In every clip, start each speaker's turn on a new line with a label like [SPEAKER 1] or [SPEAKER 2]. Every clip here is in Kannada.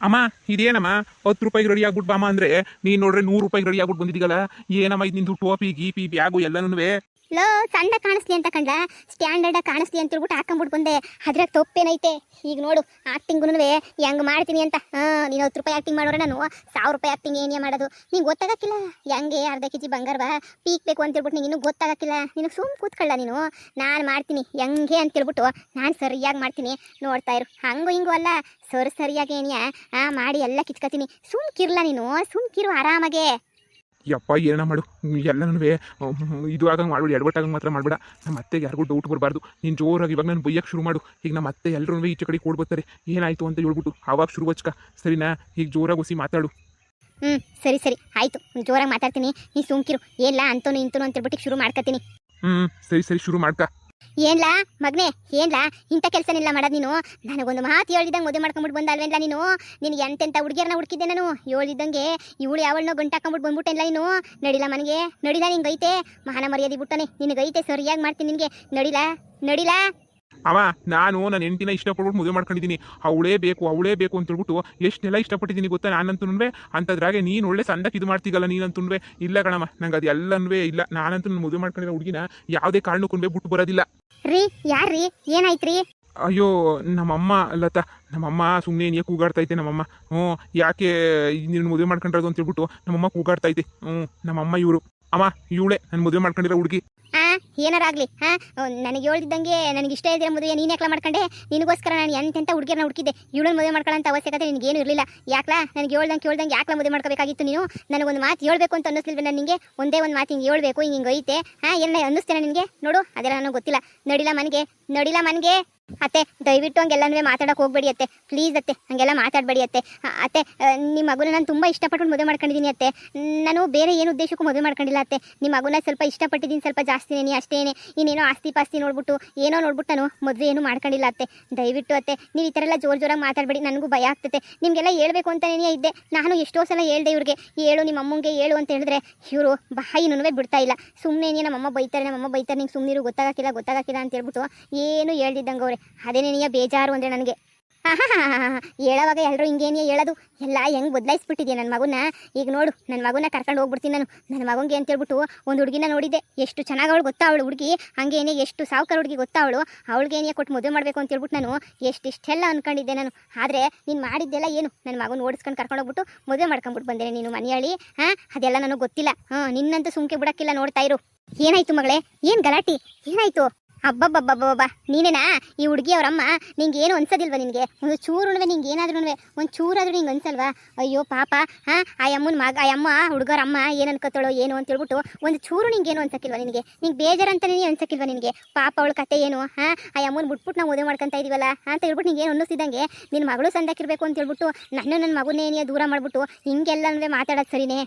[SPEAKER 1] ಅಮ್ಮ ಇದೇನಮ್ಮ 10 ರೂಪಾಯಿಗೆ ರೆಡಿ ಆಗ್ಬಿಟ್ಟು ಬಾಮ ಅಂದ್ರೆ ನೀನ್ ನೋಡ್ರೆ 100 ರೂಪಾಯಿಗೆ ರೆಡಿ ಆಗ್ಬಿಟ್ಟು ಬಂದಿದ್ದೀಗಲ್ಲ. ಏನಮ್ಮ ಇದು ನಿಂದು ಟೋಪಿ ಗೀಪಿ ಬ್ಯಾಗು ಎಲ್ಲನೂ?
[SPEAKER 2] ಲೋ ಸಣ್ಣ ಕಾಣಿಸ್ಲಿ ಅಂತ ಕಂಡ ಸ್ಟ್ಯಾಂಡರ್ಡ್ ಕಾಣಿಸ್ಲಿ ಅಂತ ಹೇಳ್ಬಿಟ್ಟು ಹಾಕೊಂಡ್ಬಿಟ್ಟು ಬಂದೆ. ಅದ್ರಾಗ ತಪ್ಪೇನೈತೆ? ಈಗ ನೋಡು ಆಕ್ಟಿಂಗ್ನು ಹೆಂಗ್ ಮಾಡ್ತೀನಿ ಅಂತ. ನೀನು 10 ರೂಪಾಯಿ ಆಕ್ಟಿಂಗ್ ಮಾಡೋರೆ, ನಾನು 1000 ರೂಪಾಯಿ ಆಕ್ಟಿಂಗ್ ಏನೇ ಮಾಡೋದು ನಿಂಗೆ ಗೊತ್ತಾಗಕ್ಕಿಲ್ಲ. ಹೆಂಗೆ ಅರ್ಧ ಕೆಜಿ ಬಂಗಾರವ ಪೀಕ್ಬೇಕು ಅಂತ ಹೇಳ್ಬಿಟ್ಟು ನಿಂಗೆ ಇನ್ನೂ ಗೊತ್ತಾಗಕ್ಕಿಲ್ಲ. ನಿನಗೆ ಸುಮ್ ಕೂತ್ಕೊಳ್ಳ ನೀನು. ನಾನು ಮಾಡ್ತೀನಿ ಹೆಂಗೆ ಅಂತ ಹೇಳ್ಬಿಟ್ಟು ನಾನು ಸರಿಯಾಗಿ ಮಾಡ್ತೀನಿ, ನೋಡ್ತಾ ಇರು. ಹಂಗು ಹಿಂಗು ಅಲ್ಲ, ಸರಿಯಾಗಿ ಏನಿಯಾ ಮಾಡಿ ಎಲ್ಲ ಕಿತ್ಕೊತೀನಿ. ಸುಮ್ ಕಿರ್ಲ ನೀನು, ಸುಮ್ ಕಿರು ಆರಾಮಾಗೆ.
[SPEAKER 1] ಯಪ್ಪ ಏನ ಮಾಡು ಎಲ್ಲನೂ ಇದು ಆಗಂಗೆ ಮಾಡ್ಬಿಡು, ಎಡವಟ್ಟಾಗಂಗೆ ಮಾತ್ರ ಮಾಡ್ಬೇಡ. ನಮ್ಮ ಅತ್ತೆಗೆ ಯಾರಿಗೂ ಡೌಟ್ ಬರಬಾರ್ದು. ನೀನು ಜೋರಾಗಿ ಇವಾಗ ನಾನು ಬೈಯಕ್ಕೆ ಶುರು ಮಾಡು. ಈಗ ನಮ್ಮ ಅತ್ತೆ ಎಲ್ಲರೂ ಈಚೆ ಕಡೆ ಕೊಡ್ಬೋತಾರೆ ಏನಾಯಿತು ಅಂತ ಹೇಳ್ಬಿಟ್ಟು ಆವಾಗ ಶುರು ಹಚ್ಕ, ಸರಿನಾ? ಈಗ ಜೋರಾಗಿ ಹೊಸಿ ಮಾತಾಡು.
[SPEAKER 2] ಸರಿ ಆಯಿತು, ಜೋರಾಗಿ ಮಾತಾಡ್ತೀನಿ. ನೀ ಸುಮ್ಕಿರು. ಏನಿಲ್ಲ ಅಂತನು ಇಂತನು ಅಂತ ಹೇಳ್ಬಿಟ್ಟು ಶುರು ಮಾಡ್ಕೊತೀನಿ.
[SPEAKER 1] ಸರಿ ಶುರು ಮಾಡ್ಕ.
[SPEAKER 2] ಏನ್ಲಾ ಮಗ್ನೆ, ಏನ್ಲಾ ಇಂಥ ಕೆಲಸನೆಲ್ಲ ಮಾಡೋದು ನೀನು? ನನಗೊಂದು ಮಾತು ಹೇಳ್ದಿದ್ದಂಗೆ ಮದುವೆ ಮಾಡ್ಕೊಂಬಿಟ್ಟು ಬಂದಲ್ವೇನ್ಲ ನೀನು? ನಿನಗೆ ಎಂತೆಂಥ ಹುಡುಗಿಯರನ್ನ ಹುಡುಕಿದ್ದೆ ನಾನು. ಹೇಳ್ದಿದ್ದಂಗೆ ಇವಳು ಯಾವಳನ್ನೋ ಗಂಟು ಹಾಕೊಂಬಿಟ್ಟು ಬಂದ್ಬಿಟ್ಟೆಲ್ಲ ನೀನು. ನಡಿಲ್ಲ ಮನೆಗೆ, ನಡಿಲ್ಲ. ನಿಂಗೈತೆ ಮಾನ ಮರ್ಯಾದೆ ಬಿಟ್ಟನೆ, ನಿನಗೈತೆ ಸರಿಯಾಗಿ ಮಾಡ್ತೀನಿ ನಿನಗೆ. ನಡಿಲ್ಲ.
[SPEAKER 1] ಅವ ನಾನು ನನ್ನ ಹೆಂಡತಿನ ಇಷ್ಟಪಟ್ಬಿಟ್ಟು ಮದುವೆ ಮಾಡ್ಕೊಂಡಿದ್ದೀನಿ. ಅವಳೇ ಬೇಕು ಅಂತ ಹೇಳ್ಬಿಟ್ಟು ಎಷ್ಟೆಲ್ಲ ಇಷ್ಟಪಟ್ಟಿದ್ದೀನಿ ಗೊತ್ತಾ ನಾನಂತೂ. ಅಂಥದ್ರಾಗೆ ನೀನು ಒಳ್ಳೆ ಸಂದಕ್ಕೆ ಇದು ಮಾಡ್ತೀಗಲ್ಲ ನೀನಂತೂ. ಇಲ್ಲ ಕಣಮ್ಮ, ನಂಗೆ ಅದು ಎಲ್ಲನೂ ಇಲ್ಲ. ನಾನಂತೂ ನನ್ನ ಮದುವೆ ಮಾಡ್ಕೊಂಡಿರೋ ಹುಡುಗಿನ ಯಾವುದೇ ಕಾರಣಕ್ಕೂ ಬಿಟ್ಟು ಬರೋದಿಲ್ಲ.
[SPEAKER 2] ರೀ ಯಾರ್ರೀ, ಏನಾಯ್ತ್ರಿ?
[SPEAKER 1] ಅಯ್ಯೋ ನಮ್ಮಮ್ಮ ಲತಾ, ನಮ್ಮಮ್ಮ ಸುಮ್ಮನೆ ನೀ ಕೂಗಾಡ್ತೈತೆ ನಮ್ಮಮ್ಮ. ಯಾಕೆ ನೀನು ಮದುವೆ ಮಾಡ್ಕೊಂಡಿರೋದು ಅಂತ ಹೇಳ್ಬಿಟ್ಟು ನಮ್ಮಮ್ಮ ಕೂಗಾಡ್ತೈತೆ. ನಮ್ಮಮ್ಮ ಇವರು ಅಮ್ಮ, ಇವಳೇ ನನ್ನ ಮದುವೆ ಮಾಡ್ಕೊಂಡಿರೋ ಹುಡುಗಿ.
[SPEAKER 2] ಏನಾರಾಗ್ಲಿ, ನನಗೆ ಹೇಳ್ದಿದ್ದಂಗೆ ನನಗೆ ಇಷ್ಟ ಇದ್ದರೆ ಮದುವೆ ನೀನು ಯಾಕಲ ಮಾಡ್ಕೊಂಡೆ? ನಿನಗೋಸ್ಕರ ನಾನು ಎಂತೆಂಥ ಹುಡುಗಿಯರನ್ನ ಹುಡುಕಿದ್ದೆ. ಇವಳನ್ನ ಮದುವೆ ಮಾಡ್ಕೊಳ್ಳೋಂಥ ಅವಶ್ಯಕತೆ ನಿನಗೇನು ಇರಲಿಲ್ಲ. ಯಾಕಲಾ ನನಗೆ ಹೇಳ್ದಂಗೆ ಯಾಕಲ ಮದುವೆ ಮಾಡ್ಕೋಬೇಕಾಗಿತ್ತು ನೀನು? ನನಗೊಂದು ಮಾತು ಹೇಳ್ಬೇಕು ಅಂತ ಅನ್ನಿಸ್ಲಿಲ್ವ ನಾನು ನಿನಗೆ? ಒಂದೇ ಒಂದು ಮಾತು ಹಿಂಗೆ ಹೇಳ್ಬೇಕು, ಹಿಂಗೆ ಐತೆ ಏನ ಅನ್ನಿಸ್ತೇನೆ ನಿನಗೆ? ನೋಡು ಅದೆಲ್ಲ ನನಗೆ ಗೊತ್ತಿಲ್ಲ. ನಡಿಲ್ಲ ಮನೆಗೆ. ಅತ್ತೆ ದಯವಿಟ್ಟು ಹಂಗೆಲ್ಲನೂ ಮಾತಾಡೋಕೆ ಹೋಗ್ಬೇಡಿ ಅತ್ತೆ, ಪ್ಲೀಸ್ ಅತ್ತೆ, ಹಂಗೆಲ್ಲ ಮಾತಾಡಬೇಡಿ ಅತ್ತೆ. ಅತ್ತೆ ನಿಮ್ಮ ಮಗುನ ನಾನು ತುಂಬ ಇಷ್ಟಪಟ್ಟು ಮದುವೆ ಮಾಡ್ಕೊಂಡಿದ್ದೀನಿ ಅತ್ತೆ. ನಾನು ಬೇರೆ ಏನು ಉದ್ದೇಶಕ್ಕೂ ಮದುವೆ ಮಾಡ್ಕೊಂಡಿಲ್ಲ ಅತ್ತೆ. ನಿಮ್ಮ ಮಗುನ ಸ್ವಲ್ಪ ಇಷ್ಟಪಟ್ಟಿದ್ದೀನಿ, ಸ್ವಲ್ಪ ಜಾಸ್ತಿನೇ ಅಷ್ಟೇನೆ. ಇನ್ನೇನೋ ಆಸ್ತಿ ಪಾಸ್ತಿ ನೋಡ್ಬಿಟ್ಟು ಏನೋ ನೋಡ್ಬಿಟ್ಟು ನಾನು ಮದುವೆ ಏನು ಮಾಡ್ಕೊಂಡಿಲ್ಲ ಅತ್ತೆ. ದಯವಿಟ್ಟು ಅತ್ತೆ ನೀವು ಈ ಥರ ಎಲ್ಲ ಜೋರಾಗಿ ಮಾತಾಡಬೇಡಿ, ನನಗೂ ಭಯ ಆಗ್ತೈತೆ. ನಿಮಗೆಲ್ಲ ಹೇಳ್ಬೇಕು ಅಂತಲೇ ಇದ್ದೆ. ನಾನು ಎಷ್ಟೋ ಸಲ ಹೇಳ್ದೆ ಇವ್ರಿಗೆ, ಹೇಳು ನಿಮ್ಮ ಅಮ್ಮಂಗೆ ಹೇಳು ಅಂತ ಹೇಳಿದ್ರೆ ಇವರು ಬಾಯಿನೂ ಬಿಡ್ತಾ ಇಲ್ಲ. ಸುಮ್ಮನೆ ನಮ್ಮಮ್ಮ ಬೈತಾರೆ ನಿಂಗೆ ಸುಮ್ಮನಿರು, ಗೊತ್ತಾಗಕ್ಕಿಲ್ಲ ಅಂತ ಹೇಳ್ಬಿಟ್ಟು ಏನು ಹೇಳ್ದಿದ್ದಂಗೆ ಅವ್ರೆ. ಅದೇನೇನಿಯ ಬೇಜಾರು ಅಂದರೆ ನನಗೆ. ಹೇಳೋವಾಗ ಎಲ್ಲರೂ ಹಿಂಗೇನೇ ಹೇಳೋದು, ಎಲ್ಲ ಹೆಂಗೆ ಬದಲಾಯಿಸ್ಬಿಟ್ಟಿದ್ಯಾ ನನ್ನ ಮಗುನ. ಈಗ ನೋಡು ನನ್ನ ಮಗುನ ಕರ್ಕೊಂಡು ಹೋಗ್ಬಿಡ್ತೀನಿ ನಾನು. ನನ್ನ ಮಗನಿಗೆ ಅಂತ ಹೇಳ್ಬಿಟ್ಟು ಒಂದು ಹುಡುಗಿನ ನೋಡಿದ್ದೆ, ಎಷ್ಟು ಚೆನ್ನಾಗಿ ಅವಳು ಗೊತ್ತಾ ಅವಳು ಹುಡುಗಿ. ಹಂಗೇನೆ ಎಷ್ಟು ಸಾವುಕಾರ ಹುಡುಗಿ ಗೊತ್ತಾ ಅವಳು. ಅವಳಿಗೇನೇ ಕೊಟ್ಟು ಮದುವೆ ಮಾಡಬೇಕು ಅಂತ ಹೇಳ್ಬಿಟ್ಟು ನಾನು ಇಷ್ಟೆಲ್ಲ ಅಂದ್ಕೊಂಡಿದ್ದೆ ನಾನು. ಆದರೆ ನೀನು ಮಾಡಿದ್ದೆಲ್ಲ ಏನು? ನನ್ನ ಮಗನ ಓಡಿಸ್ಕೊಂಡು ಕರ್ಕೊಂಡು ಹೋಗ್ಬಿಟ್ಟು ಮದುವೆ ಮಾಡ್ಕೊಂಡ್ಬಿಟ್ಟು ಬಂದೆ ನೀನು ಮನೆಯಲ್ಲಿ. ಅದೆಲ್ಲ ನನಗೆ ಗೊತ್ತಿಲ್ಲ. ನಿನ್ನಂತೂ ಸುಮ್ಕೆ ಬಿಡೋಕ್ಕಿಲ್ಲ, ನೋಡ್ತಾ ಇರು. ಏನಾಯ್ತು ಮಗಳೇ, ಏನು ಗಲಾಟೆ, ಏನಾಯ್ತು? ಹಬ್ಬಬ್ಬಬ್ಬಬ್ಬ ನೀನೇನಾ ಈ ಹುಡುಗಿ ಅವರಮ್ಮ? ನಿಂಗೆ ಏನು ಅನ್ಸೋದಿಲ್ವ? ನಿನಗೆ ಒಂದು ಚೂರು ನಿಂಗೆ ಏನಾದ್ರೂ ಒಂದು ಚೂರಾದ್ರೂ ನಿಂಗೆ ಅನ್ಸಲ್ವಾ? ಅಯ್ಯೋ ಪಾಪ, ಆ ಅಮ್ಮನ ಮಗ, ಆ ಅಮ್ಮ ಹುಡುಗರಮ್ಮ ಏನು ಅನ್ಕೋತಾಳೋ ಏನು ಅಂತ ಹೇಳ್ಬಿಟ್ಟು ಒಂದು ಚೂರು ನಿಂಗೆ ಏನು ಅನ್ಸಕ್ಕಿಲ್ವ? ನಿನಗೆ ಬೇಜಾರಂತನೇ ಅನ್ಸಕ್ಕಿಲ್ವ ನಿನಗೆ? ಪಾಪ ಅವಳ ಕತೆ ಏನು? ಆ ಅಮ್ಮನ ಬಿಟ್ಬಿಟ್ಟು ನಾವು ಮದುವೆ ಮಾಡ್ಕೊತಾ ಇದೀವಲ್ಲ ಅಂತ ಹೇಳ್ಬಿಟ್ಟು ನಿಂಗೆ ಏನು ಅನ್ನಿಸ್ತಿದ್ದಂಗೆ ನಿನ್ನ ಮಗಳು ಸಂದಕ್ಕಿರ್ಬೇಕು ಅಂತ ಹೇಳ್ಬಿಟ್ಟು ನನ್ನ ಮಗುನೇನೇ ದೂರ ಮಾಡಿಬಿಟ್ಟು ಹಿಂಗೆಲ್ಲ ಮಾತಾಡೋದು ಸರಿನೇ?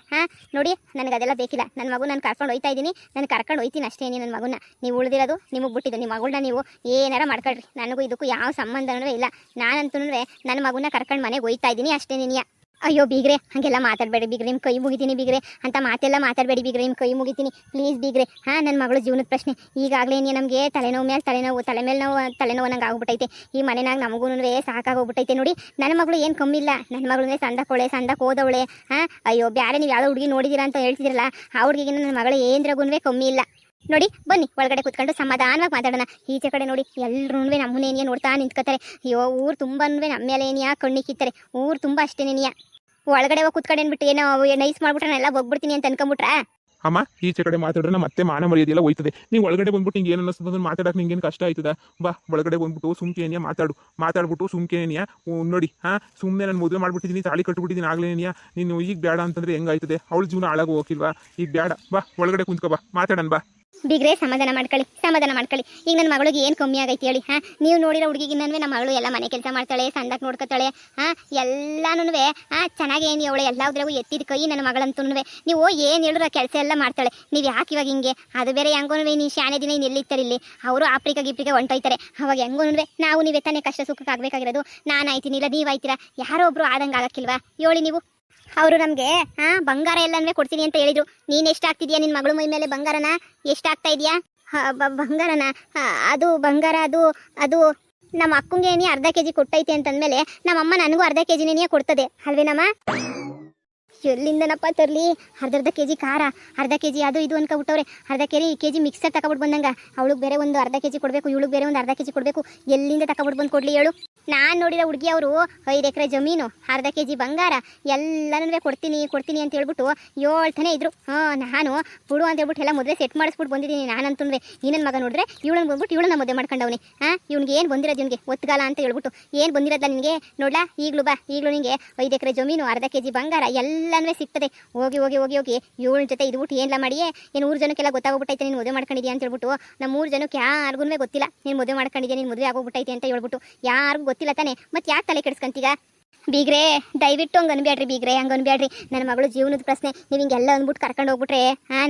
[SPEAKER 2] ನೋಡಿ ನನಗೆ ಅದೆಲ್ಲ ಬೇಕಿಲ್ಲ. ನನ್ನ ಮಗು ನಾನು ಕರ್ಕೊಂಡು ಹೋಯ್ತಾ ಇದ್ದೀನಿ, ನಾನು ಕರ್ಕೊಂಡು ಹೋಯ್ತೀನಿ ಅಷ್ಟೇ. ನನ್ನ ಮಗುನ ನೀವು ಉಳಿದಿರೋದು ನಿಮಗೆ ಬಿಟ್ಟು ನಿಮ್ಮ ಮಗಳನ್ನ ನೀವು ಏನಾರ ಮಾಡ್ಕೊಳ್ರಿ, ನನಗೂ ಇದಕ್ಕೂ ಯಾವ ಸಂಬಂಧನೂ ಇಲ್ಲ. ನಾನಂತೂ ನನ್ನ ಮಗುನ ಕರ್ಕೊಂಡು ಮನೆಗೆ ಹೋಯ್ತಾ ಇದ್ದೀನಿ ಅಷ್ಟೇ. ನೀನಿಯ ಅಯ್ಯೋ ಬೀಗ್ರೆ ಹಂಗೆಲ್ಲ ಮಾತಾಡಬೇಡಿ ಬೀಗ್ರೆ, ನಿಮ್ಮ ಕೈ ಮುಗಿತೀನಿ ಬೀಗ್ರೆ ಅಂತ ಮಾತೆಲ್ಲ ಮಾತಾಡಬೇಡಿ ಬೀಗ್ರೆ, ನಿಮ್ಮ ಕೈ ಮುಗಿತೀನಿ ಪ್ಲೀಸ್ ಬೀಗ್ರೆ. ನನ್ನ ಮಗಳು ಜೀವನದ ಪ್ರಶ್ನೆ. ಈಗಾಗಲೇ ನಮಗೆ ತಲೆನೋವು ಮೇಲೆ ತಲೆನೋವು ನಂಗೆ ಆಗ್ಬಿಟ್ಟೈತೆ. ಈ ಮನೆನಾಗ ನಮಗೂ ಸಾಕಾಗೋಗ್ಬಿಟ್ಟೈತೆ. ನೋಡಿ ನನ್ನ ಮಗಳು ಏನು ಕಮ್ಮಿ ಇಲ್ಲ. ನನ್ನ ಮಗಳು ಸಂದಕ್ಕೆ ಹೋದವಳೆ. ಅಯ್ಯೋ ಬ್ಯಾರೆ ನೀವು ಯಾವುದೋ ಹುಡುಗಿ ನೋಡಿದ್ದೀರಾ ಅಂತ ಹೇಳ್ತಿದ್ರಲ್ಲ, ಆ ಹುಡುಗಿಗೆ ನನ್ನ ಮಗಳು ಏನ್ರಾಗೂ ಕಮ್ಮಿ ಇಲ್ಲ. ನೋಡಿ ಬನ್ನಿ ಒಳಗಡೆ ಕೂತ್ಕೊಂಡು ಸಮಾಧಾನವಾಗಿ ಮಾತಾಡೋಣ. ಈಚೆ ಕಡೆ ನೋಡಿ ಎಲ್ಲರೂ ನಮ್ಮನ್ನೇನಿಯ ನೋಡ್ತಾ ನಿಂತ್ಕೋತಾರೆ. ಅಯ್ಯೋ ಊರು ತುಂಬ ನಮ್ಮ ಮೇಲೆ ಏನಿಯಾ ಕಣ್ಣಿಕ್ಕಿತ್ತಾರೆ. ಊರು ತುಂಬ ಅಷ್ಟೇನೇನಿಯ. ಒಳಗಡೆ ಹೋಗಿ ಕೂತ್ಕೊಂಡು ಏನ್ಬಿಟ್ಟು ಏನೋ ನೈಸ್ ಮಾಡ್ಬಿಟ್ರೆ ನಾನು ಎಲ್ಲ ಹೋಗ್ಬಿಡ್ತೀನಿ ಅಂತ ಅನ್ಕೊಂಬಿಟ್ರಾ?
[SPEAKER 1] ಅಮ್ಮ ಈಚೆ ಕಡೆ ಮಾತಾಡ್ರೆ ಮತ್ತೆ ಮಾನ ಮರ್ಯಾದೆಲ್ಲ ಹೋಯ್ತದೆ. ನೀವು ಒಳಗಡೆ ಬಂದ್ಬಿಟ್ಟು ಹಿಂಗೆ ಏನು ಅನ್ನಿಸ್ತದೆ ಮಾತಾಡಕ್ಕೆ ನಿಂಗೇನು ಕಷ್ಟ ಆಯ್ತದ? ಬಾ ಒಳಗಡೆ ಬಂದ್ಬಿಟ್ಟು ಸುಮ್ಕೇನಿಯ ಮಾತಾಡ್ಬಿಟ್ಟು ಸುಮ್ಕೇನಿಯ ನೋಡಿ. ಸುಮ್ಮನೆ ನಾನು ಮದುವೆ ಮಾಡ್ಬಿಟ್ಟಿದ್ದೀನಿ, ತಾಳಿ ಕಟ್ಬಿಟ್ಟಿದ್ದೀನಿ ಆಗ್ಲೇನಿಯ. ನೀನು ಈಗ ಬೇಡ ಅಂತಂದ್ರೆ ಹೆಂಗಾಯ್ತದೆ? ಅವಳ ಜೀವನ ಹಾಳಾಗಿ ಹೋಗಿಲ್ವಾ? ಈಗ ಬೇಡ, ಬಾ ಒಳಗಡೆ ಕುಂತ್ಕೋ, ಬಾ ಮಾತಾಡೋಣ ಬಾ.
[SPEAKER 2] ಬಿಗ್ರೆ ಸಮಾಧಾನ ಮಾಡ್ಕೊಳ್ಳಿ. ಈಗ ನನ್ನ ಮಗಳಿಗೆ ಏನು ಕಮ್ಮಿ ಆಗೈತಿ ಹೇಳಿ? ನೀವು ನೋಡಿರೋ ಹುಡುಗಿಗೆ ನಮ್ಮ ಮಗಳು ಎಲ್ಲ ಮನೆ ಕೆಲಸ ಮಾಡ್ತಾಳೆ, ಸಂದಕ್ಕೆ ನೋಡ್ಕೊತಾಳೆ, ಎಲ್ಲಾನು ಚೆನ್ನಾಗಿ ಏನು ಅವಳೆ ಎಲ್ಲದ್ರಾಗೂ ಎತ್ತಿದ ಕೈ ನನ್ನ ಮಗಳಂತೂ. ನೀವು ಏನು ಹೇಳಿರೋ ಕೆಲಸ ಎಲ್ಲ ಮಾಡ್ತಾಳೆ. ನೀವು ಯಾಕೆ ಇವಾಗ ಹಿಂಗೆ? ಅದು ಬೇರೆ ಹೆಂಗೋ ನೀವು ಶಾನೆ ದಿನ ಇನ್ನು ಎಲ್ಲಿರ್ತಾರೆ ಇಲ್ಲಿ, ಅವರು ಆಫ್ರಿಕಾಗೆ ಹೊಂಟೋಯ್ತಾರೆ. ಅವಾಗ ಹೆಂಗೋ ನಾವು ನೀವೇ ತಾನೇ ಕಷ್ಟ ಸುಖಕ್ಕೆ ಆಗಬೇಕಾಗಿರೋದು. ನಾನು ಆಯ್ತೀನಿ ಇಲ್ಲ ನೀವು ಆಯ್ತೀರಾ? ಯಾರೋ ಒಬ್ರು ಆದಂಗೆ ಆಗಕ್ಕಿಲ್ವಾ ಹೇಳಿ ನೀವು? ಅವರು ನಮಗೆ ಬಂಗಾರ ಎಲ್ಲನೂ ಕೊಡ್ತೀನಿ ಅಂತ ಹೇಳಿದ್ರು. ನೀನು ಎಷ್ಟಾಗ್ತಿದ್ಯಾ ನಿನ್ನ ಮಗಳು ಮೈ ಮೇಲೆ ಬಂಗಾರನ? ಎಷ್ಟಾಗ್ತಾ ಇದೆಯಾ ಬಂಗಾರನ? ಅದು ಬಂಗಾರ ಅದು ನಮ್ಮ ಅಕ್ಕಂಗೆ ಏನಿ ಅರ್ಧ ಕೆಜಿ ಕೊಟ್ಟೈತೆ ಅಂತಂದ್ಮೇಲೆ ನಮ್ಮಮ್ಮ ನನಗೂ ಅರ್ಧ ಕೆಜಿನೇ ಕೊಡ್ತದೆ ಅಲ್ವೇನಮ್ಮ? ಎಲ್ಲಿಂದನಪ್ಪ ತರಲಿ ಅರ್ಧ ಕೆಜಿ ಖಾರ, ಅರ್ಧ ಕೆಜಿ ಅದು ಇದು ಅನ್ಕೊಬಿಟ್ಟವ್ರೆ. ಅರ್ಧ ಕೆಜಿ ಮಿಕ್ಸರ್ ತಗೊಬಿಟ್ಟು ಬಂದಂಗ ಅವಳಿಗೆ ಬೇರೆ ಒಂದು ಅರ್ಧ ಕೆಜಿ ಕೊಡಬೇಕು, ಇವಳಿಗೆ ಬೇರೆ ಒಂದು ಅರ್ಧ ಕೆಜಿ ಕೊಡಬೇಕು. ಎಲ್ಲಿಂದ ತಗೊಬಿಟ್ಟು ಬಂದು ಕೊಡ್ಲಿ ಹೇಳು? ನಾನು ನೋಡಿರೋ ಹುಡುಗಿ ಅವರು 5 ಎಕರೆ ಜಮೀನು, ಅರ್ಧ ಕೆಜಿ ಬಂಗಾರ ಎಲ್ಲನೂ ಕೊಡ್ತೀನಿ ಕೊಡ್ತೀನಿ ಅಂತ ಹೇಳ್ಬಿಟ್ಟು ಹೇಳ್ತಾನೆ ಇದ್ರು. ನಾನು ಬಿಡು ಅಂತ ಹೇಳ್ಬಿಟ್ಟು ಎಲ್ಲ ಮದುವೆ ಸೆಟ್ ಮಾಡಿಸ್ಬಿಟ್ಟು ಬಂದಿದ್ದೀನಿ ನಾನಂತಂದ್ರೆ. ಈ ನನ್ನ ಮಗ ನೋಡಿದ್ರೆ ಇವಳನ್ನ ಬಂದ್ಬಿಟ್ಟು ಇವಳನ್ನ ಮದುವೆ ಮಾಡ್ಕೊಂಡವನಿ. ಇವ್ನಿಗೆ ಏನು ಬಂದಿರೋದು, ಇವ್ನಿಗೆ ಒತ್ತಗಾಲ ಅಂತ ಹೇಳ್ಬಿಟ್ಟು ಏನು ಬಂದಿರೋದಲ್ಲ ನಿನಗೆ? ನೋಡ್ಲಾ ಈಗಲೂ ಬಾ, ಈಗಲೂ ನಿನಗೆ 5 ಎಕರೆ ಜಮೀನು, ಅರ್ಧ ಕೆಜಿ ಬಂಗಾರ ಎಲ್ಲನೂ ಸಿಗ್ತದೆ. ಹೋಗಿ ಹೋಗಿ ಹೋಗಿ ಹೋಗಿ ಇವಳ ಜೊತೆ ಇದ್ಬಿಟ್ಟು ಏನೆಲ್ಲ ಮಾಡಿಯೇ ಏನು 3 ಜನಕ್ಕೆಲ್ಲ ಗೊತ್ತಾಗೋಗ್ಬಿಟ್ಟೈತೆ ನೀನು ಮದುವೆ ಮಾಡ್ಕೊಂಡಿದ್ಯಾ ಅಂತ ಹೇಳ್ಬಿಟ್ಟು. ನಮ್ಮ 3 ಜನಕ್ಕೆ ಯಾರಿಗೂ ಗೊತ್ತಿಲ್ಲ ನೀನು ಮದುವೆ ಮಾಡ್ಕೊಂಡಿದ್ಯಾ, ನೀನು ಮದುವೆ ಆಗೋಗ್ಬಿಟ್ಟೈತೆ ಅಂತ ಹೇಳ್ಬಿಟ್ಟು. ಯಾರಿಗೂ ಗೊತ್ತಿಲ್ಲ ತಾನೆ, ಮತ್ತೆ ಯಾಕೆ ತಲೆ ಕೆಡಿಸ್ಕೊಂತೀಗ? ಬೀಗ್ರೆ ದಯವಿಟ್ಟು ಹಂಗೆ ಅನ್ಬೇಡ್ರಿ ಬೀಗ್ರೆ, ಹಂಗೆ ಅನ್ಬೇಡ್ರಿ. ನನ್ನ ಮಗಳು ಜೀವನದ ಪ್ರಶ್ನೆ. ನೀವು ಹಿಂಗೆಲ್ಲ ಅಂದ್ಬಿಟ್ಟು ಕರ್ಕೊಂಡು ಹೋಗ್ಬಿಟ್ರೆ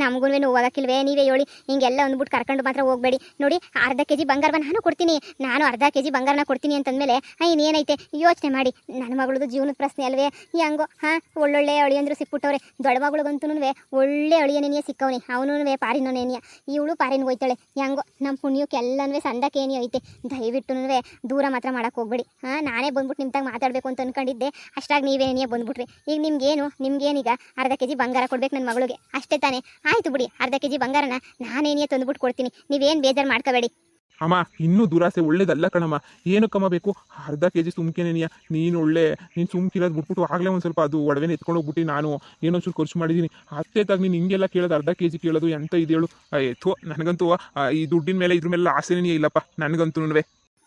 [SPEAKER 2] ನಮಗೂ ಹೋಗಕ್ಕಿಲ್ವೇ? ನೀವೇ ಹೇಳಿ. ಹಿಂಗೆಲ್ಲ ಅಂದ್ಬಿಟ್ಟು ಕರ್ಕೊಂಡು ಮಾತ್ರ ಹೋಗ್ಬೇಡಿ. ನೋಡಿ, ಅರ್ಧ ಕೆಜಿ ಬಂಗಾರವ ನಾನು ಕೊಡ್ತೀನಿ, ನಾನು ಅರ್ಧ ಕೆಜಿ ಬಂಗಾರನ ಕೊಡ್ತೀನಿ ಅಂತಂದಮೇಲೆ ಇನ್ನೇನೈತೆ ಯೋಚನೆ ಮಾಡಿ. ನನ್ನ ಮಗಳದು ಜೀವನದ ಪ್ರಶ್ನೆ ಅಲ್ವೇ? ಹೆಂಗೋ ಒಳ್ಳೊಳ್ಳೆ ಅಳಿಯಂದ್ರು ಸಿಕ್ಬಿಟ್ಟವ್ರೆ. ದೊಡ್ಡ ಮಗಳಿಗಂತೂ ಒಳ್ಳೆ ಅಳಿಯನೇನಿಯ ಸಿಕ್ಕವನಿ, ಅವನು ಪಾರಿನೇನಿಯ, ಇವಳು ಪಾರಿನ ಹೋಯ್ತಾಳೆ. ಹೆಂಗೋ ನಮ್ಮ ಪುಣ್ಯಕ್ಕೆ ಎಲ್ಲನೂ ಸಂದಕ್ಕೇನಿ ಐತೆ. ದಯವಿಟ್ಟು ದೂರ ಮಾತ್ರ ಮಾಡಕ್ಕೆ ಹೋಗ್ಬೇಡಿ. ನಾನೇ ಬಂದ್ಬಿಟ್ಟು ನಿಮ್ಮ ತಾಗ ಮಾತಾಡಬೇಕು ಅಂತ ಅನ್ಕೊಂಡಿದ್ದೆ, ಅಷ್ಟಾಗಿ ನೀವೇನೇ ಬಂದ್ಬಿಟ್ರಿ. ಈಗ ನಿಮ್ಗೇನೀಗ ಅರ್ಧ ಕೆಜಿ ಬಂಗಾರ ಕೊಡ್ಬೇಕು ನನ್ನ ಮಗಳಿಗೆ, ಅಷ್ಟೇ ತಾನೇ? ಆಯ್ತು ಬಿಡಿ, ಅರ್ಧ ಕೆಜಿ ಬಂಗಾರನ ನಾನೇನೇ ತಂದುಬಿಟ್ಟು ಕೊಡ್ತೀನಿ, ನೀವೇನು ಬೇಜಾರು ಮಾಡ್ಕೋಬೇಡಿ.
[SPEAKER 1] ಅಮ್ಮ ಇನ್ನೂ ದುರಾಸೆ ಒಳ್ಳೇದಲ್ಲ ಕಣಮ್ಮ. ಏನಕ್ಕಮ್ಮ ಬೇಕು ಅರ್ಧ ಕೆಜಿ ಸುಮ್ಕೆನೇನಿಯ? ನೀನು ಸುಮ್ಕಿರೋದು ಬಿಟ್ಬಿಟ್ಟು ಆಗಲೇ ಒಂದು ಸ್ವಲ್ಪ ಅದು ಒಡವೆನ ಎತ್ಕೊಂಡು ಹೋಗ್ಬಿಟ್ಟು ನಾನು ಏನೊಂಚೂರು ಖರ್ಚು ಮಾಡಿದ್ದೀನಿ. ಅತ್ತೇತಾಗ ನೀನು ಹಿಂಗೆಲ್ಲ ಕೇಳೋದು, ಅರ್ಧ ಕೆಜಿ ಕೇಳೋದು ಎಂತ ಇದು ಹೇಳು? ಥೋ, ನನಗಂತೂ ಈ ದುಡ್ಡಿನ ಮೇಲೆ ಇದ್ರ ಮೇಲೆ ಆಸೆನೇ ಇಲ್ಲಪ್ಪ ನನಗಂತೂ.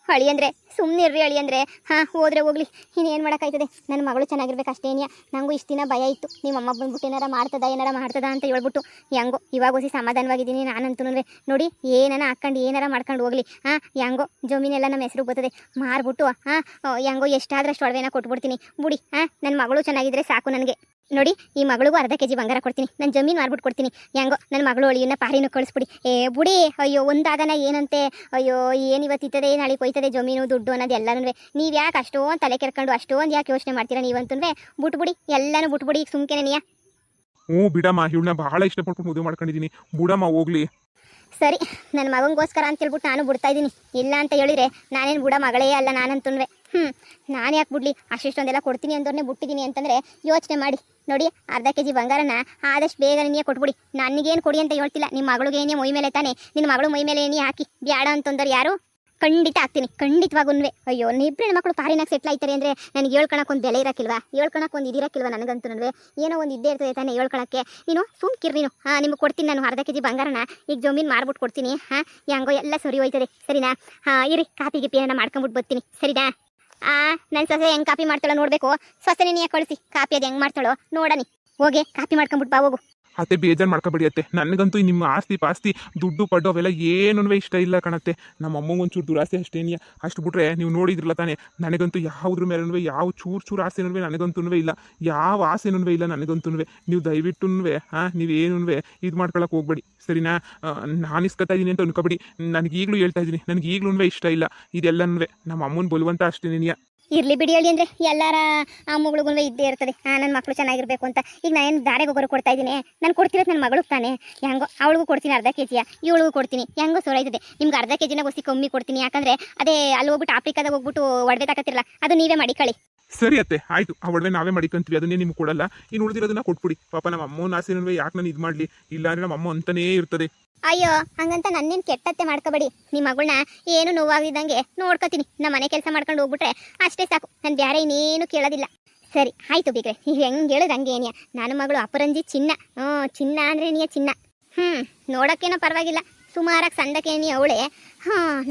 [SPEAKER 2] ಅಳಿಯಂದ್ರೆ ಸುಮ್ಮನೆ ಇರ್ರಿ ಅಳಿಯಂದ್ರೆ. ಹೋದ್ರೆ ಹೋಗ್ಲಿ, ಇನ್ನೇನು ಮಾಡೋಕ್ಕಾಯ್ತದೆ? ನನ್ನ ಮಗಳು ಚೆನ್ನಾಗಿರ್ಬೇಕು ಅಷ್ಟೇನಿಯ. ನನಗೂ ಇಷ್ಟು ದಿನ ಭಯ ಇತ್ತು, ನಿಮ್ಮ ಅಮ್ಮ ಬಂದ್ಬಿಟ್ಟು ಏನಾರ ಮಾಡ್ತದ ಅಂತ ಹೇಳ್ಬಿಟ್ಟು. ಹೆಂಗೋ ಇವಾಗ ಹೊಸಿ ಸಮಾಧಾನವಾಗಿದ್ದೀನಿ ನಾನಂತೂ. ನೋಡಿ, ಏನಾರ ಹಾಕ್ಕೊಂಡು ಏನಾರ ಮಾಡ್ಕೊಂಡು ಹೋಗ್ಲಿ. ಹೆಂಗೋ ಜಮೀನೆಲ್ಲ ನಮ್ಮ ಹೆಸರು ಬರ್ತದೆ, ಮಾರ್ಬಿಟ್ಟು ಹೆಂಗೋ ಎಷ್ಟಾದ್ರಷ್ಟು ಒಡವೆನ ಕೊಟ್ಬಿಡ್ತೀನಿ ಬುಡಿ. ನನ್ನ ಮಗಳು ಚೆನ್ನಾಗಿದ್ರೆ ಸಾಕು ನನಗೆ. ನೋಡಿ, ಈ ಮಗಳಿಗೂ ಅರ್ಧ ಕೆಜಿ ಬಂಗಾರ ಕೊಡ್ತೀನಿ, ನಾನು ಜಮೀನು ಮಾರ್ಬಿಟ್ಟು ಕೊಡ್ತೀನಿ. ಹೆಂಗೋ ನನ್ನ ಮಗಳು ಅಳಿಯನ್ನ ಪಾರಿನೂ ಕಳಿಸ್ಬಿಡಿ. ಬುಡಿ, ಅಯ್ಯೋ ಒಂದಾಗನ ಏನಂತೆ, ಅಯ್ಯೋ ಏನು ಇವತ್ತಿತ್ತದೆ ನಾಳೆ ಕೊಯ್ತದೆ ಜಮೀನು ದುಡ್ಡು ಅನ್ನೋದು ಎಲ್ಲನೂ. ನೀವು ಯಾಕೆ ಅಷ್ಟೊಂದು ತಲೆ ಕೆರ್ಕೊಂಡು ಅಷ್ಟೊಂದು ಯಾಕೆ ಯೋಚನೆ ಮಾಡ್ತೀರಾ ನೀವಂತೂ? ಬಿಟ್ಬಿಡಿ, ಎಲ್ಲನೂ ಬಿಟ್ಬಿಡಿ. ಈಗ ಸುಮ್ಕೆನೇ ನೀಯ.
[SPEAKER 1] ಬಿಡಮ್ಮ, ಇವಳನ್ನ ಬಹಳ ಇಷ್ಟಪಟ್ಟು ಮದುವೆ ಮಾಡ್ಕೊಂಡಿದ್ದೀನಿ, ಬಿಡಮ್ಮ ಹೋಗ್ಲಿ.
[SPEAKER 2] ಸರಿ, ನನ್ನ ಮಗನಿಗೋಸ್ಕರ ಅಂತ ಹೇಳ್ಬಿಟ್ಟು ನಾನು ಬಿಡ್ತಾ ಇದ್ದೀನಿ. ಇಲ್ಲ ಅಂತ ಹೇಳಿದ್ರೆ ನಾನೇನು ಬಿಡ ಮಗಳೇ ಅಲ್ಲ ನಾನಂತೂ. ನಾನು ಯಾಕೆ ಬಿಡ್ಲಿ? ಅಷ್ಟಿಷ್ಟೊಂದೆಲ್ಲ ಕೊಡ್ತೀನಿ ಅಂದವ್ರನ್ನೇ ಬಿಟ್ಟಿದ್ದೀನಿ ಅಂತಂದರೆ ಯೋಚನೆ ಮಾಡಿ. ನೋಡಿ, ಅರ್ಧ ಕೆಜಿ ಬಂಗಾರನ ಆದಷ್ಟು ಬೇಗ ನೀನೇ ಕೊಟ್ಬಿಡಿ. ನನಗೇನು ಕೊಡಿ ಅಂತ ಹೇಳ್ತಿಲ್ಲ, ನಿಮ್ಮ ಮಗಳಿಗೇನೇ ಮೈ ಮೇಲೆ ತಾನೆ, ನಿನ್ನ ಮಗಳು ಮೈ ಮೇಲೆ ಏನೇ ಹಾಕಿ ಬ್ಯಾಡ ಅಂತಂದ್ರೆ ಯಾರು? ಖಂಡಿತ ಆಗ್ತೀನಿ, ಖಂಡಿತವಾಗೂ. ಅಯ್ಯೋ, ಇಬ್ಬರು ಹೆಣ್ಮಕ್ಳು ಪಾರಿನಾಗ ಸೆಟ್ಲ್ ಆಯ್ತಾರೆ ಅಂದರೆ ನನಗೆ ಹೇಳ್ಕೊಳಕ್ಕೆ ಒಂದು ಬೆಲೆ ಇರೋಕ್ಕಿಲ್ವಾ? ಹೇಳ್ಕೊಳಕ್ಕೆ ಒಂದು ಇದಿರೋಕ್ಕಿಲ್ವಾ ನನಗಂತೂ? ಏನೋ ಒಂದು ಇದ್ದೇ ಇರ್ತದೆ ತಾನೆ ಹೇಳ್ಕೊಳಕ್ಕೆ. ನೀನು ಸುಮ್ಕಿರ್ ನೀನು. ನಿಮಗೆ ಕೊಡ್ತೀನಿ ನಾನು ಅರ್ಧ ಕೆಜಿ ಬಂಗಾರನ, ಈಗ ಜಮೀನು ಮಾರ್ಬಿಟ್ಟು ಕೊಡ್ತೀನಿ. ಹೆಂಗೋ ಎಲ್ಲ ಸರಿ ಹೋಯ್ತದೆ, ಸರಿನಾ? ಇರಿ, ಕಾಪಿ ಗಿಪಿ ಏನಾರ ಮಾಡ್ಕೊಂಬಿಟ್ಟು ಬರ್ತೀನಿ, ಸರಿನಾ? ನನ್ನ ಸೊಸೆ ಹೆಂಗೆ ಕಾಪಿ ಮಾಡ್ತಾಳೋ ನೋಡಬೇಕು. ಸೊಸೆನೇ ನೀ ಕಳಿಸಿ, ಕಾಪಿ ಅದು ಹೆಂಗೆ ಮಾಡ್ತಾಳೋ ನೋಡನಿ. ಹೋಗಿ ಕಾಪಿ ಮಾಡ್ಕೊಂಬಿಟ್ಟು ಬಾ ಹೋಗು.
[SPEAKER 1] ಅತ್ತೆ ಬೇಜಾರು ಮಾಡ್ಕೊಬೇಡಿ ಅತ್ತೆ, ನನಗಂತೂ ನಿಮ್ಮ ಆಸ್ತಿ ಪಾಸ್ತಿ ದುಡ್ಡು ಪಡ್ಡು ಅವೆಲ್ಲ ಏನೂ ಇಷ್ಟ ಇಲ್ಲ ಕಣತ್ತೆ. ನಮ್ಮ ಅಮ್ಮಂಗೆ ಒಂಚೂರು ದುರಾಸೆ ಅಷ್ಟೇನಿಯ. ಅಷ್ಟು ಬಿಟ್ರೆ ನೀವು ನೋಡಿದ್ರಲ್ಲ ತಾನೆ, ನನಗಂತೂ ಯಾವುದ್ರ ಮೇಲೂ ಯಾವ ಚೂರು ಆಸೆನೂ ನನಗಂತೂ ಇಲ್ಲ, ಯಾವ ಆಸೆನೂ ಇಲ್ಲ ನನಗಂತೂ. ನೀವು ದಯವಿಟ್ಟು ನೀವೇನೂ ಇದು ಮಾಡ್ಕೊಳಕ್ಕೆ ಹೋಗ್ಬೇಡಿ, ಸರಿನಾ? ನಾನು ಇಸ್ಕೊತಾ ಇದ್ದೀನಿ ಅಂತ ಅನ್ಕೋಬೇಡಿ. ನನಗೀಗಲೂ ಹೇಳ್ತಾ ಇದ್ದೀನಿ, ನನಗೀಗಲೂ ಇಷ್ಟ ಇಲ್ಲ ಇದೆಲ್ಲನೂ. ನಮ್ಮ ಅಮ್ಮನ ಬಲವಂತ ಅಷ್ಟೇನಿಯ.
[SPEAKER 2] ಇರ್ಲಿ ಬಿಡಿ ಹೇಳಿ ಅಂದರೆ ಎಲ್ಲರ ಅಮ್ಮಗಳಿಗೂ ಇದ್ದೇ ಇರ್ತದೆ. ನನ್ನ ಮಕ್ಕಳು ಚೆನ್ನಾಗಿರ್ಬೇಕು ಅಂತ. ಈಗ ನಾನು ದಾರೆಗೆ ಹೋಗೋರು ಕೊಡ್ತಾ ಇದ್ದೀನಿ, ನಾನು ಕೊಡ್ತಿರೋದು ನನ್ನ ಮಗಳಿಗೆ ತಾನೆ. ಹೆಂಗೋ ಅವಳಿಗೂ ಕೊಡ್ತೀನಿ ಅರ್ಧ ಕೆಜಿಯ, ಇವಳಿಗೂ ಕೊಡ್ತೀನಿ. ಹೆಂಗೋ ಸೋರಾಯ್ತದೆ. ನಿಮ್ಗೆ ಅರ್ಧ ಕೆಜಿನ ಗೊಸಿ ಕಮ್ಮಿ ಕೊಡ್ತೀನಿ, ಯಾಕಂದರೆ ಅದೇ ಅಲ್ಲಿ ಹೋಗ್ಬಿಟ್ಟು ಆಫ್ರಿಕಾದಾಗ ಹೋಗ್ಬಿಟ್ಟು ಒಡವೆ ತಗೋತಿರಲ್ಲ, ಅದು ನೀವೇ ಮಾಡಿ ಕಳಿ.
[SPEAKER 1] ಸರಿ ಅತ್ತೆ, ಆಯಿತು. ಆ ಒಡವೆ ನಾವೇ ಮಾಡಿಕೊಂತೀವಿ, ಅದನ್ನೇ ನಿಮ್ಗೆ ಕೊಡಲ್ಲ. ಇನ್ನು ಉಳಿದಿರೋದನ್ನ ಕೊಟ್ಬಿಡಿ. ಪಾಪ ನಮ್ಮ ಅಮ್ಮನ ಆಸೆನೂ ಯಾಕೆ ನಾನು ಇದು ಮಾಡಲಿ? ಇಲ್ಲ ಅಂದರೆ ನಮ್ಮ ಅಮ್ಮ ಅಂತಲೇ ಇರ್ತದೆ.
[SPEAKER 2] ಅಯ್ಯೋ, ಹಂಗಂತ ನನ್ನೇನು ಕೆಟ್ಟತ್ತೆ ಮಾಡ್ಕೋಬೇಡಿ. ನಿಮ್ಮ ಮಗಳನ್ನ ಏನು ನೋವಾಗಿದ್ದಂಗೆ ನೋಡ್ಕೊತೀನಿ. ನಮ್ಮ ಮನೆ ಕೆಲಸ ಮಾಡ್ಕೊಂಡು ಹೋಗ್ಬಿಟ್ರೆ ಅಷ್ಟೇ ಸಾಕು, ನಾನು ಬೇರೆ ಇನ್ನೇನು ಕೇಳೋದಿಲ್ಲ. ಸರಿ ಆಯಿತು ಬೀಗ್ರೆ, ನೀವು ಹೆಂಗೆ ಹೇಳಿದ್ರೆ ಹಂಗೆ ಏನಿಯ. ನನ್ನ ಮಗಳು ಅಪರಂಜಿ ಚಿನ್ನ. ಚಿನ್ನ ಅಂದರೆ ನೀಯ ಚಿನ್ನ. ನೋಡೋಕ್ಕೇನೋ ಪರವಾಗಿಲ್ಲ, ಸುಮಾರಾಗಿ ಸಂದಕೇನಿ ಅವಳೆ.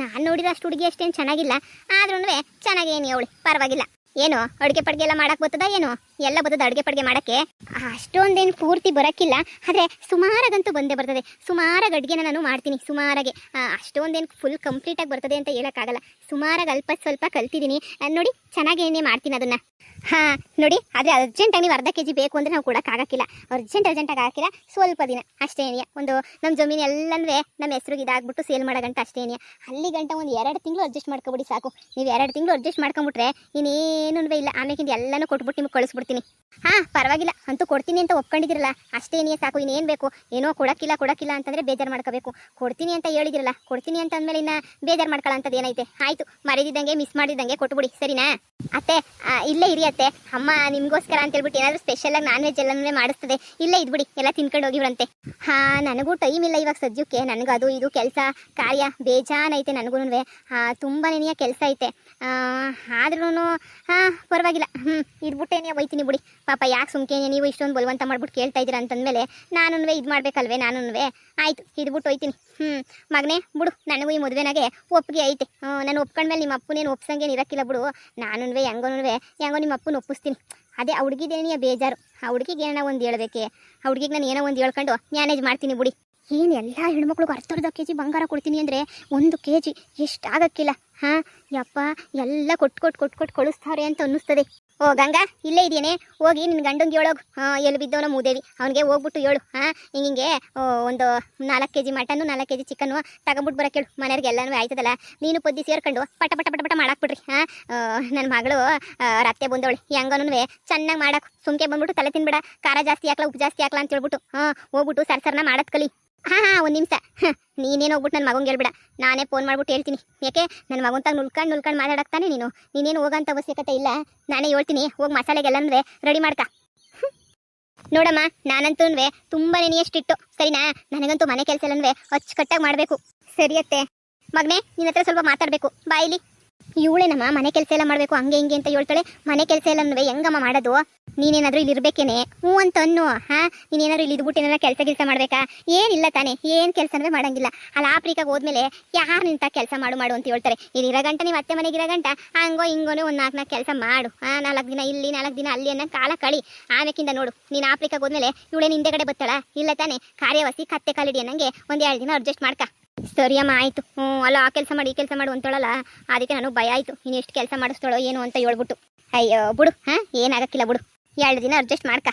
[SPEAKER 2] ನಾನು ನೋಡಿರೋ ಅಷ್ಟು ಹುಡುಗಿ ಅಷ್ಟೇನು ಚೆನ್ನಾಗಿಲ್ಲ, ಆದ್ರೂ ಚೆನ್ನಾಗೇನಿ ಅವಳೆ, ಪರವಾಗಿಲ್ಲ. ಏನು ಅಡುಗೆ ಪಡ್ಗೆ ಎಲ್ಲ ಮಾಡಕ್ಕೆ ಬರ್ತದ? ಏನು ಎಲ್ಲ ಬರ್ತದೆ ಅಡುಗೆ ಪಡ್ಗೆ ಮಾಡೋಕ್ಕೆ? ಅಷ್ಟೊಂದೇನು ಪೂರ್ತಿ ಬರೋಕ್ಕಿಲ್ಲ, ಆದರೆ ಸುಮಾರಾಗಂತೂ ಬಂದೇ ಬರ್ತದೆ. ಸುಮಾರಾಗಿ ಅಡುಗೆನ ನಾನು ಮಾಡ್ತೀನಿ, ಸುಮಾರಾಗೆ. ಅಷ್ಟೊಂದೇನು ಫುಲ್ ಕಂಪ್ಲೀಟಾಗಿ ಬರ್ತದೆ ಅಂತ ಹೇಳೋಕ್ಕಾಗಲ್ಲ. ಸುಮಾರಾಗಿ ಅಲ್ಪ ಸ್ವಲ್ಪ ಕಲ್ತಿದ್ದೀನಿ ನೋಡಿ, ಚೆನ್ನಾಗೇನೇ ಮಾಡ್ತೀನಿ ಅದನ್ನು. ನೋಡಿ, ಆದರೆ ಅರ್ಜೆಂಟಾಗಿ ನೀವು ಅರ್ಧ ಕೆಜಿ ಬೇಕು ಅಂದರೆ ನಾವು ಕೊಡೋಕ್ಕಾಗಕ್ಕಿಲ್ಲ. ಅರ್ಜೆಂಟಾಗಿ ಹಾಕಿಲ್ಲ, ಸ್ವಲ್ಪ ದಿನ ಅಷ್ಟೇ ಏನಿಯ. ಒಂದು ನಮ್ಮ ಜಮೀನು ಎಲ್ಲನೂ ನಮ್ಮ ಹೆಸ್ರಿಗೆ ಇದಾಗ್ಬಿಟ್ಟು ಸೇಲ್ ಮಾಡೋ ಗಂಟ ಅಷ್ಟೇ ಏನಿಯ. ಅಲ್ಲಿ ಗಂಟ ಒಂದು 2 ತಿಂಗಳು ಅಡ್ಜಸ್ಟ್ ಮಾಡ್ಕೊಬಿಡಿ ಸಾಕು. ನೀವು 2 ತಿಂಗಳು ಅಡ್ಜಸ್ಟ್ ಮಾಡ್ಕೊಂಬಿಟ್ರೆ ಇನ್ನೇನೂ ಇಲ್ಲ. ಆಮೇಲೆ ಎಲ್ಲನೂ ಕೊಟ್ಬಿಟ್ಟು ನಿಮ್ಗೆ ಕಳಿಸ್ಬಿಡ್ತೀನಿ. ಪರವಾಗಿಲ್ಲ ಅಂತೂ ಕೊಡ್ತೀನಿ ಅಂತ ಒಪ್ಕೊಂಡಿದಿರಲ್ಲ ಅಷ್ಟೇನೇ ಸಾಕು. ಇನ್ನೇನು ಬೇಕು? ಏನೋ ಕೊಡಕ್ಕಿಲ್ಲ ಅಂತಂದ್ರೆ ಬೇಜಾರು ಮಾಡ್ಕೋಬೇಕು. ಕೊಡ್ತೀನಿ ಅಂತ ಹೇಳಿದಿರಲ್ಲ, ಕೊಡ್ತೀನಿ ಅಂತ ಅಂದಮೇಲೆ ಇನ್ನ ಬೇಜಾರು ಮಾಡ್ಕೊಳ್ಳೋಂಥದ್ದು ಏನೈತೆ? ಆಯ್ತು, ಮರೆದಿದ್ದಂಗೆ ಮಿಸ್ ಮಾಡಿದಂಗೆ ಕೊಟ್ಬಿಡಿ, ಸರಿನಾ? ಅತ್ತೆ ಇಲ್ಲೇ ಇರಿ ಅತ್ತೆ, ಅಮ್ಮ ನಿಮ್ಗೋಸ್ಕರ ಅಂತ ಹೇಳ್ಬಿಟ್ಟು ಏನಾದರೂ ಸ್ಪೆಷಲಾಗಿ ನಾನ್ ವೆಜ್ ಎಲ್ಲನೇ ಮಾಡಿಸ್ತದೆ, ಇಲ್ಲೇ ಇದ್ಬಿಡಿ, ಎಲ್ಲ ತಿನ್ಕೊಂಡು ಹೋಗಿವ್ರಂತೆ. ನನಗೂ ಟೈಮ್ ಇಲ್ಲ ಇವಾಗ ಸದ್ಯಕ್ಕೆ, ನನಗೆ ಅದು ಇದು ಕೆಲಸ ಕಾರ್ಯ ಬೇಜಾನೈತೆ ನನಗೂ. ತುಂಬಾ ನೆನೆಯ ಕೆಲಸ ಐತೆ. ಆದ್ರೂ ಪರವಾಗಿಲ್ಲ, ಇದ್ಬಿಟ್ಟೇನೆ ಹೋಯ್ತೀನಿ ಬಿಡಿ. ಪಾಪ ಯಾಕೆ ಸುಮ್ಕೇನೆ ನೀವು ಇಷ್ಟೊಂದು ಬಲವಂತ ಮಾಡ್ಬಿಟ್ಟು ಕೇಳ್ತಾ ಇದ್ದೀರಾ ಅಂತಂದಮೇಲೆ ನಾನು ಇದು ಮಾಡ್ಬೇಕಲ್ವೇ? ನಾನು ಆಯ್ತು ಇದ್ಬಿಟ್ಟು ಹೋಯ್ತೀನಿ. ಮಗನೇ ಬಿಡು, ನನಗೂ ಈ ಮದುವೆನಾಗೆ ಒಪ್ಪಿಗೆ ಐತೆ. ನಾನು ಒಪ್ಕೊಂಡ್ಮೇಲೆ ನಿಮ್ಮ ಅಪ್ಪನೇನು ಒಪ್ಸಂಗೇನು ಇರಕ್ಕಿಲ್ಲ ಬಿಡು. ನಾನು ಹೆಂಗೋ ನಿಮ್ಮ ಅಪ್ಪನ ಒಪ್ಪಿಸ್ತೀನಿ. ಅದೇ ಆ ಹುಡುಗಿದೇನೆಯ ಬೇಜಾರು. ಆ ಹುಡುಗಿಗೆ ಏನೋ ಒಂದು ಹೇಳ್ಬೇಕೆ, ಆ ಹುಡುಗಿಗೆ ನಾನು ಏನೋ ಒಂದು ಹೇಳ್ಕೊಂಡು ಮ್ಯಾನೇಜ್ ಮಾಡ್ತೀನಿ ಬಿಡಿ. ಏನು ಎಲ್ಲ ಹೆಣ್ಮಕ್ಳಿಗೆ ಅರ್ಧ ಕೆಜಿ ಬಂಗಾರ ಕೊಡ್ತೀನಿ ಅಂದರೆ 1 kg ಎಷ್ಟಾಗಕ್ಕಿಲ್ಲ. ಯಪ್ಪ, ಎಲ್ಲ ಕೊಟ್ಟು ಕಳಿಸ್ತಾರೆ ಅಂತ ಅನ್ನಿಸ್ತದೆ. ಓ ಗಂಗಾ, ಇಲ್ಲೇ ಇದೆಯೇನೆ? ಹೋಗಿ ನಿನ್ನ ಗಂಡಂಗೆ ಹೇಳೋಗು, ಎಲ್ಲಿ ಬಿದ್ದವನ ಮೂದೇವಿ ಅವನಿಗೆ ಹೋಗ್ಬಿಟ್ಟು ಹೇಳು. ಹಿಂಗೆ ಒಂದು 4 kg ಮಟನ್ನು 4 kg ಚಿಕನ್ನು ತಗೊಂಬಿಟ್ಟು ಬರೋಕೆ ಹೇಳು. ಮನೆಯವ್ರಿಗೆ ಎಲ್ಲನೂ ಆಯ್ತದಲ್ಲ, ನೀನು ಪೊದ್ದಿ ಸೇರ್ಕೊಂಡು ಪಟ ಮಾಡಾಕ್ಬಿಡ್ರಿ. ನನ್ನ ಮಗಳು ರತ್ತೆ ಬಂದವಳು, ಹೆಂಗನೂ ಚೆನ್ನಾಗಿ ಮಾಡಾಕು. ಸುಮ್ಕೆ ಬಂದ್ಬಿಟ್ಟು ತಲೆ ತಿನ್ಬೇಡ, ಖಾರ ಜಾಸ್ತಿ ಹಾಕ್ಲಾ ಉಪ್ಪು ಜಾಸ್ತಿ ಹಾಕ್ಲಾ ಅಂತ ಹೇಳ್ಬಿಟ್ಟು ಹೋಗ್ಬಿಟ್ಟು ಸರ್ನ ಮಾಡೋದು ಕಲಿ. ಒಂದು ನಿಮಿಷ, ನೀನೇನು ಹೋಗ್ಬಿಟ್ಟು ನನ್ನ ಮಗಂಗೆ ಹೇಳ್ಬಿಡ, ನಾನೇ ಫೋನ್ ಮಾಡ್ಬಿಟ್ಟು ಹೇಳ್ತೀನಿ. ಯಾಕೆ ನನ್ನ ಮಗಂತಾಗ ನುಲ್ಕೊಂಡು ಮಾತಾಡಕ್ತಾನೆ ನೀನೇನು ಹೋಗೋಂಥ ಅವಶ್ಯಕತೆ ಇಲ್ಲ. ನಾನೇ ಹೇಳ್ತೀನಿ, ಹೋಗಿ ಮಸಾಲೆಗೆಲ್ಲಂದ್ರೆ ರೆಡಿ ಮಾಡ್ಕ. ನೋಡಮ್ಮ, ನಾನಂತೂ ತುಂಬ ನೆನೆಯಷ್ಟಿಟ್ಟು, ಸರಿನಾ? ನನಗಂತೂ ಮನೆ ಕೆಲಸ ಎಲ್ಲನೂ ಅಚ್ಚುಕಟ್ಟಾಗಿ ಮಾಡಬೇಕು. ಸರಿಯತ್ತೆ ಮಗನೇ, ನಿನ್ನ ಹತ್ರ ಸ್ವಲ್ಪ ಮಾತಾಡಬೇಕು, ಬಾಯಿಲಿ. ಇವಳೇನಮ್ಮ ಮನೆ ಕೆಲಸ ಎಲ್ಲ ಮಾಡಬೇಕು ಹಂಗೆ ಹಿಂಗೆ ಅಂತ ಹೇಳ್ತಾಳೆ. ಮನೆ ಕೆಲಸ ಎಲ್ಲನೂ ಹೆಂಗಮ್ಮ ಮಾಡೋದು? ನೀನೇನಾದರೂ ಇಲ್ಲಿ ಇರ್ಬೇಕೇನೆ? ಅಂತ ಅನ್ನು. ನೀನೇನಾದ್ರು ಇಲ್ಲಿ ಇದ್ಬಿಟ್ಟು ಏನಾರ ಕೆಲಸ ಮಾಡಬೇಕಾ? ಏನಿಲ್ಲ ತಾನೇ, ಏನು ಕೆಲಸನೂ ಮಾಡಂಗಿಲ್ಲ. ಅಲ್ಲಿ ಆಫ್ರಿಕಾಗೆ ಹೋದ್ಮೇಲೆ ಯಾರು ನಿಂತ ಕೆಲಸ ಮಾಡು ಅಂತ ಹೇಳ್ತಾರೆ. ಇಲ್ಲಿ ಇರೋ ಗಂಟ ನೀವು ಅತ್ತೆ ಮನೆಗೆ ಇರೋ ಗಂಟ ಹಂಗೋ ಹಿಂಗೋನೇ ಒಂದು 4 ಕೆಲಸ ಮಾಡು. 4 ದಿನ ಇಲ್ಲಿ 4 ದಿನ ಅಲ್ಲಿ ಅನ್ನೋ ಕಾಲ ಕಳಿ. ಆಮೇಕಿಂದ ನೋಡು, ನೀನು ಆಫ್ರಿಕಾಗೆ ಹೋದ್ಮೇಲೆ ಇವಳೇನು ಹಿಂದೆಗಡೆ ಬತ್ತಾಳ? ಇಲ್ಲ ತಾನೇ, ಕಾರ್ಯವಾಸಿ ಕತ್ತೆ ಕಾಲಿಡಿ ಅನ್ನಂಗೆ ಒಂದು 2 ದಿನ ಅಡ್ಜಸ್ಟ್ ಮಾಡ್ಕ. ಸರಿಯಮ್ಮ, ಆಯಿತು. ಅಲ್ಲ, ಆ ಕೆಲಸ ಮಾಡಿ ಈ ಕೆಲಸ ಮಾಡು ಅಂತೇಳಲ್ಲ, ಅದಕ್ಕೆ ನನಗೆ ಭಯ ಆಯಿತು. ನೀನು ಎಷ್ಟು ಕೆಲಸ ಮಾಡಿಸ್ತಾಳೋ ಏನು ಅಂತ ಹೇಳ್ಬಿಟ್ಟು. ಅಯ್ಯೋ ಬಿಡು, ಏನಾಗಕ್ಕಿಲ್ಲ ಬಿಡು, 2 ದಿನ ಅಡ್ಜಸ್ಟ್ ಮಾಡ್ಕ.